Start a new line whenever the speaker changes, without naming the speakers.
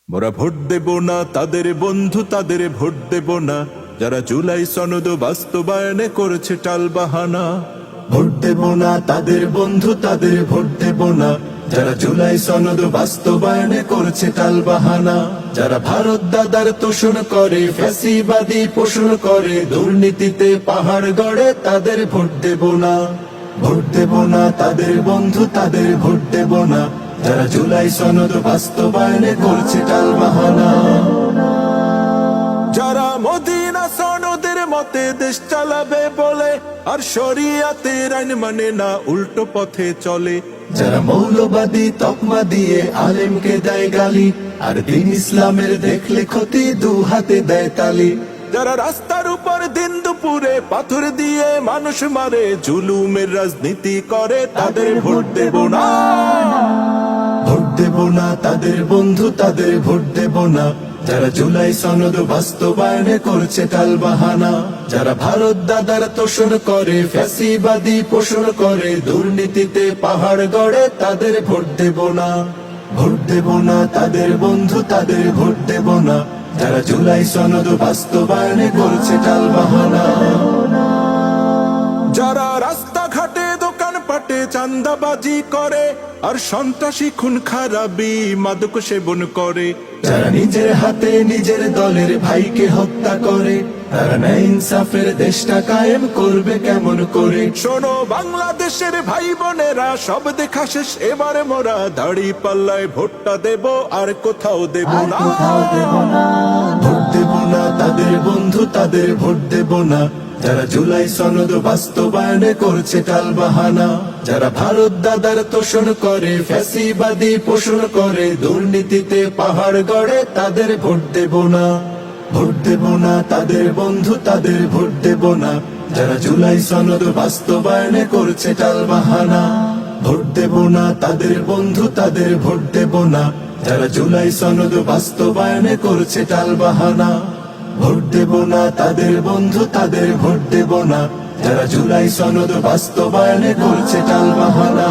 মোরা ভোট দেব না তাদের বন্ধু, তাদের ভোট দেব না যারা জুলাই সনদ বাস্তবায়নে করেছে টালবাহানা। ভোট দেব না তাদের বন্ধু, তাদের ভোট দেব না যারা জুলাই সনদ বাস্তবায়নে করেছে টালবাহানা। যারা ভারত দাদার তোষণ করে, ফ্যাসিবাদী পোষণ করে, দুর্নীতিতে পাহাড় গড়ে, তাদের ভোট দেব না। ভোট দেব না তাদের বন্ধু, তাদের ভোট দেব না যারা জুলাই সনদ বাস্তবায়নে করছে টালবাহানা। যারা মদিনা সনদের মতে দেশ চালাবে বলে আর শরিয়াতের আইন মানে না, উল্টো পথে চলে। যারা মৌলবাদী তকমা দিয়ে আলেমকে দেয় গালি আর দিন ইসলামের দেখলে ক্ষতি, দু হাতে দেয় তালি। যারা রাস্তার উপর দিন দুপুরে পাথর দিয়ে মানুষ মারে, জুলুমের রাজনীতি করে, তাদের ভোট দেব না। ভোট দেব না তাদের বন্ধু, তাদের ভোট দেব না যারা জুলাই সনদ বাস্তবায়নে করছে টালবাহানা। যারা ভারত দাদার তোষণ করে, ফ্যাসিবাদী পোষণ করে, দুর্নীতিতে পাহাড় গড়ে, তাদের ভোট দেব না। ভোট দেব না তাদের বন্ধু, তাদের ভোট দেব না যারা জুলাই সনদ বাস্তবায়নে করছে টালবাহানা। যারা রাস্তাঘাটে দোকান পাটে চাঁদাবাজি করে আর সন্ত্রাসী খুন খারাপি মাদক সেবন করে, যারা নিজের হাতে নিজের দলের ভাইকে হত্যা করে, তারা ন্যায় ইনসাফের দেশটা কায়েম করবে কেমন করে? শোনো বাংলাদেশের ভাই বোনেরা, সব দেখা শেষ এবারে মোরা দাড়ি পাল্লায় ভোটটা দেব, আর কোথাও দেব না। ভোট দেব না তাদের বন্ধু, তাদের ভোট দেব না যারা জুলাই সনদ বাস্তবায়নে করছে টালবাহানা। যারা ভারত দাদার তোষণ করে, ফ্যাসিবাদী পোষণ করে, দুর্নীতিতে পাহাড় গড়ে, তাদের ভোট দেব না। ভোট দেব না তাদের বন্ধু, তাদের ভোট দেব না যারা জুলাই সনদ বাস্তবায়নে করছে টালবাহানা। ভোট দেব না তাদের বন্ধু, তাদের ভোট দেব না যারা জুলাই সনদ বাস্তবায়নে করছে টালবাহানা। ভোট দেব না তাদের বন্ধু, তাদের ভোট দেব না যারা জুলাই সনদ বাস্তবায়নে করছে টালবাহানা।